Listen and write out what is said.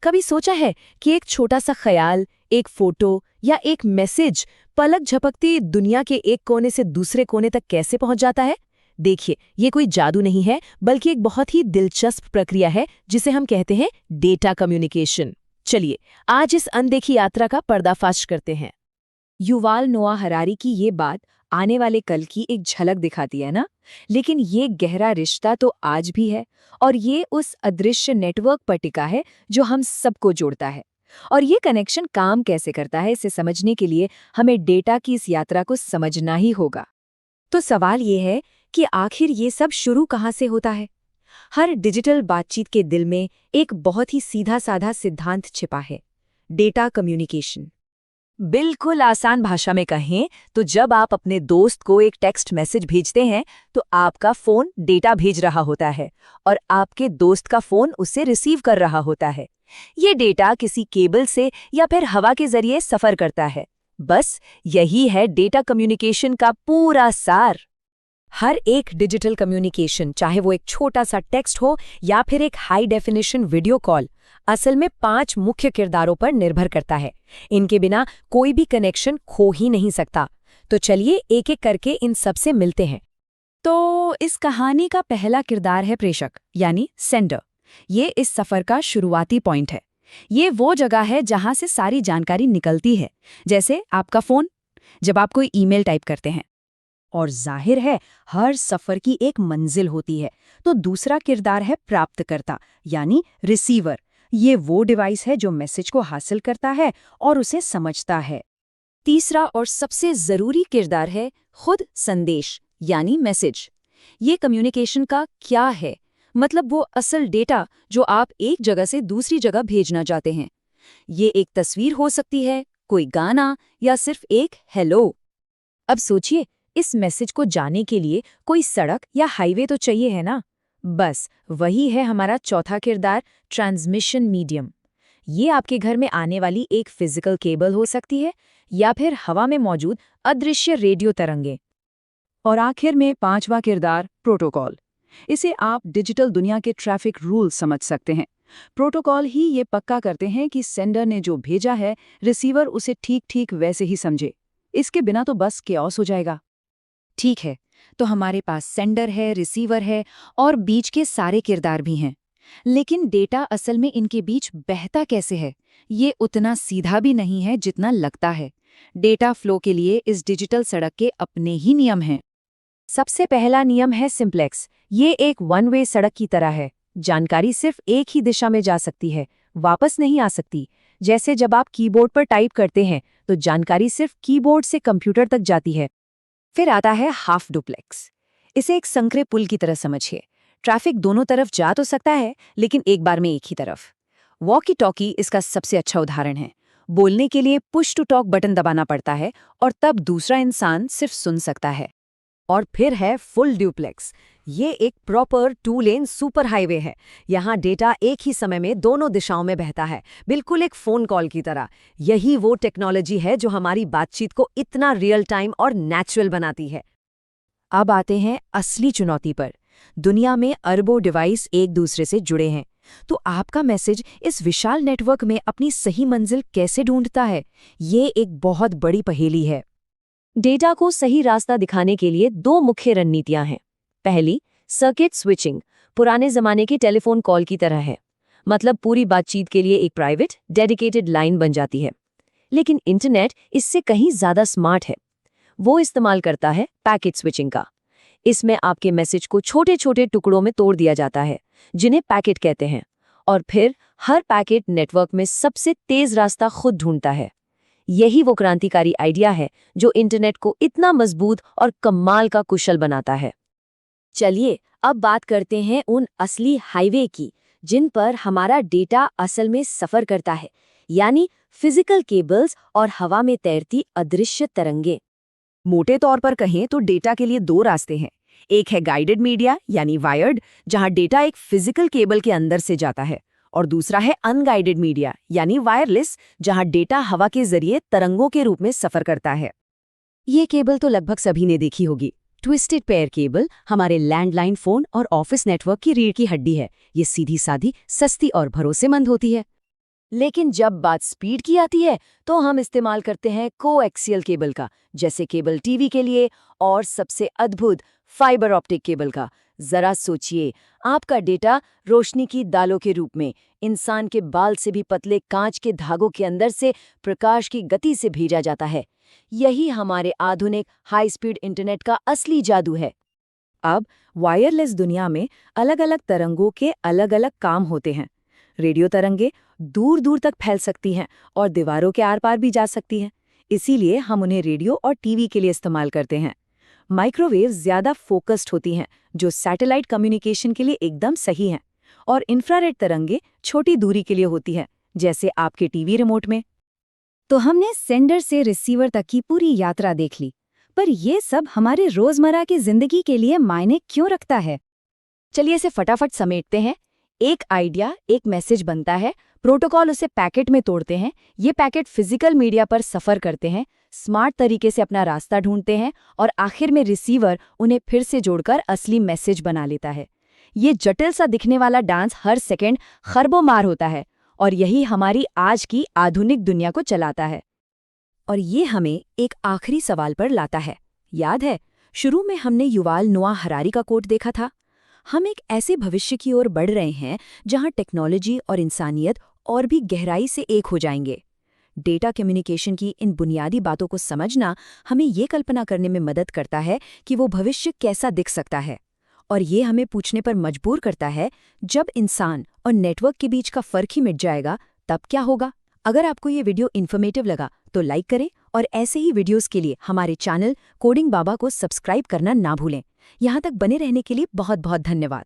कभी सोचा है कि एक छोटा सा ख्याल, एक फोटो या एक मैसेज पलक झपकती दुनिया के एक कोने से दूसरे कोने तक कैसे पहुंच जाता है? देखिए, ये कोई जादू नहीं है, बल्कि एक बहुत ही दिलचस्प प्रक्रिया है जिसे हम कहते हैं डेटा कम्युनिकेशन। चलिए, आज इस अनदेखी यात्रा का पर्दाफाश करते हैं। युवाल नोआ हरारी की ये बात आने वाले कल की एक झलक दिखाती है ना, लेकिन ये गहरा रिश्ता तो आज भी है, और ये उस अदृश्य नेटवर्क पर टिका है जो हम सबको जोड़ता है। और ये कनेक्शन काम कैसे करता है, इसे समझने के लिए हमें डेटा की इस यात्रा को समझना ही होगा। तो सवाल ये है कि आखिर ये सब शुरू कहाँ से होता है? हर डिजिटल बातचीत के दिल में एक बहुत ही सीधा साधा सिद्धांत छिपा है, डेटा कम्युनिकेशन। बिल्कुल आसान भाषा में कहें तो जब आप अपने दोस्त को एक टेक्स्ट मैसेज भेजते हैं तो आपका फोन डेटा भेज रहा होता है और आपके दोस्त का फोन उसे रिसीव कर रहा होता है। ये डेटा किसी केबल से या फिर हवा के जरिए सफर करता है। बस यही है डेटा कम्युनिकेशन का पूरा सार। हर एक डिजिटल कम्युनिकेशन, चाहे वो एक छोटा सा टेक्स्ट हो या फिर एक हाई डेफिनेशन वीडियो कॉल, असल में 5 मुख्य किरदारों पर निर्भर करता है। इनके बिना कोई भी कनेक्शन खो ही नहीं सकता। तो चलिए एक एक करके इन सब से मिलते हैं। तो इस कहानी का पहला किरदार है प्रेषक, यानी सेंडर। ये इस सफर का शुरुआती पॉइंट है। ये वो जगह है जहां से सारी जानकारी निकलती है, जैसे आपका फोन जब आप कोई ईमेल टाइप करते हैं। और जाहिर है, हर सफर की एक मंजिल होती है। तो दूसरा किरदार है प्राप्तकर्ता, यानी रिसीवर। ये वो डिवाइस है जो मैसेज को हासिल करता है और उसे समझता है। तीसरा और सबसे जरूरी किरदार है खुद संदेश, यानी मैसेज। ये कम्युनिकेशन का क्या है, मतलब वो असल डेटा जो आप एक जगह से दूसरी जगह भेजना चाहते हैं। ये एक तस्वीर हो सकती है, कोई गाना, या सिर्फ एक हेलो। अब सोचिए, इस मैसेज को जाने के लिए कोई सड़क या हाईवे तो चाहिए है ना। बस वही है हमारा चौथा किरदार, ट्रांसमिशन मीडियम। ये आपके घर में आने वाली एक फिजिकल केबल हो सकती है या फिर हवा में मौजूद अदृश्य रेडियो तरंगे। और आखिर में 5वां किरदार, प्रोटोकॉल। इसे आप डिजिटल दुनिया के ट्रैफिक रूल समझ सकते हैं। प्रोटोकॉल ही ये पक्का करते हैं कि सेंडर ने जो भेजा है, रिसीवर उसे ठीक ठीक वैसे ही समझे। इसके बिना तो बस केओस हो जाएगा। ठीक है, तो हमारे पास सेंडर है, रिसीवर है और बीच के सारे किरदार भी हैं। लेकिन डेटा असल में इनके बीच बहता कैसे है? ये उतना सीधा भी नहीं है जितना लगता है। डेटा फ्लो के लिए इस डिजिटल सड़क के अपने ही नियम हैं। सबसे पहला नियम है सिंप्लेक्स। ये एक वन वे सड़क की तरह है। जानकारी सिर्फ एक ही दिशा में जा सकती है, वापस नहीं आ सकती। जैसे जब आप कीबोर्ड पर टाइप करते हैं तो जानकारी सिर्फ कीबोर्ड से कंप्यूटर तक जाती है। फिर आता है हाफ डुप्लेक्स। इसे एक संकरे पुल की तरह समझिए। ट्रैफिक दोनों तरफ जा तो सकता है, लेकिन एक बार में एक ही तरफ। वॉकी टॉकी इसका सबसे अच्छा उदाहरण है। बोलने के लिए पुश टू टॉक बटन दबाना पड़ता है और तब दूसरा इंसान सिर्फ सुन सकता है। और फिर है फुल ड्यूप्लेक्स। ये एक प्रॉपर 2 लेन सुपर हाईवे है। यहाँ डेटा एक ही समय में दोनों दिशाओं में बहता है, बिल्कुल एक फोन कॉल की तरह। यही वो टेक्नोलॉजी है जो हमारी बातचीत को इतना रियल टाइम और नेचुरल बनाती है। अब आते हैं असली चुनौती पर। दुनिया में अरबों डिवाइस एक दूसरे से जुड़े हैं, तो आपका मैसेज इस विशाल नेटवर्क में अपनी सही मंजिल कैसे ढूंढता है? ये एक बहुत बड़ी पहेली है। डेटा को सही रास्ता दिखाने के लिए 2 मुख्य रणनीतियां हैं। पहली, सर्किट स्विचिंग, पुराने जमाने के टेलीफोन कॉल की तरह है। मतलब पूरी बातचीत के लिए एक प्राइवेट, डेडिकेटेड लाइन बन जाती है। लेकिन इंटरनेट इससे कहीं ज्यादा स्मार्ट है। वो इस्तेमाल करता है पैकेट स्विचिंग का। इसमें आपके मैसेज को छोटे छोटे टुकड़ों में तोड़ दिया जाता है, जिन्हें पैकेट कहते हैं। और फिर हर पैकेट नेटवर्क में सबसे तेज रास्ता खुद ढूंढता है। यही वो क्रांतिकारी आइडिया है जो इंटरनेट को इतना मजबूत और कमाल का कुशल बनाता है। चलिए अब बात करते हैं उन असली हाईवे की, जिन पर हमारा डेटा असल में सफर करता है, यानी फिजिकल केबल्स और हवा में तैरती अदृश्य तरंगे। मोटे तौर पर कहें तो डेटा के लिए 2 रास्ते हैं। एक है गाइडेड मीडिया, यानी वायर्ड, जहां डेटा एक फिजिकल केबल के अंदर से जाता है। और दूसरा है अनगाइडेड मीडिया, यानी वायरलेस, जहां डेटा हवा के जरिए तरंगों के रूप में सफर करता है। ये केबल तो लगभग सभी ने देखी होगी। ट्विस्टेड पेयर केबल हमारे लैंडलाइन फोन और ऑफिस नेटवर्क की रीढ़ की हड्डी है। ये सीधी साधी, सस्ती और भरोसेमंद होती है। लेकिन जब बात स्पीड की आती है तो हम इस्तेमाल करते हैं कोएक्सियल केबल का, जैसे केबल टीवी के लिए, और सबसे अद्भुत फाइबर ऑप्टिक केबल का। जरा सोचिए, आपका डेटा रोशनी की दालों के रूप में इंसान के बाल से भी पतले कांच के धागों के अंदर से प्रकाश की गति से भेजा जाता है। यही हमारे आधुनिक हाई स्पीड इंटरनेट का असली जादू है। अब वायरलेस दुनिया में अलग अलग तरंगों के अलग अलग काम होते हैं। रेडियो तरंगे दूर दूर तक फैल सकती हैं और दीवारों के आर पार भी जा सकती हैं। इसीलिए हम उन्हें रेडियो और टीवी के लिए इस्तेमाल करते हैं। माइक्रोवेव ज्यादा फोकस्ड होती हैं, जो सैटेलाइट कम्युनिकेशन के लिए एकदम सही हैं। और इंफ्रारेड तरंगे छोटी दूरी के लिए होती हैं, जैसे आपके टीवी रिमोट में। तो हमने सेंडर से रिसीवर तक की पूरी यात्रा देख ली, पर ये सब हमारे रोजमर्रा की जिंदगी के लिए मायने क्यों रखता है? चलिए इसे फटाफट समेटते हैं। एक आइडिया, एक मैसेज बनता है, प्रोटोकॉल उसे पैकेट में तोड़ते हैं, ये पैकेट फिजिकल मीडिया पर सफर करते हैं, स्मार्ट तरीके से अपना रास्ता ढूंढते हैं, और आखिर में रिसीवर उन्हें फिर से जोड़कर असली मैसेज बना लेता है। ये जटिल सा दिखने वाला डांस हर सेकंड खरबों मार होता है, और यही हमारी आज की आधुनिक दुनिया को चलाता है। और ये हमें एक आखिरी सवाल पर लाता है। याद है, शुरू में हमने युवाल नोआ हरारी का कोट देखा था। हम एक ऐसे भविष्य की ओर बढ़ रहे हैं जहां टेक्नोलॉजी और इंसानियत और भी गहराई से एक हो जाएंगे। डेटा कम्युनिकेशन की इन बुनियादी बातों को समझना हमें ये कल्पना करने में मदद करता है कि वो भविष्य कैसा दिख सकता है। और ये हमें पूछने पर मजबूर करता है, जब इंसान और नेटवर्क के बीच का फर्क ही मिट जाएगा, तब क्या होगा? अगर आपको ये वीडियो इन्फॉर्मेटिव लगा तो लाइक करें, और ऐसे ही वीडियोस के लिए हमारे चैनल कोडिंग बाबा को सब्सक्राइब करना ना भूलें। यहाँ तक बने रहने के लिए बहुत बहुत धन्यवाद।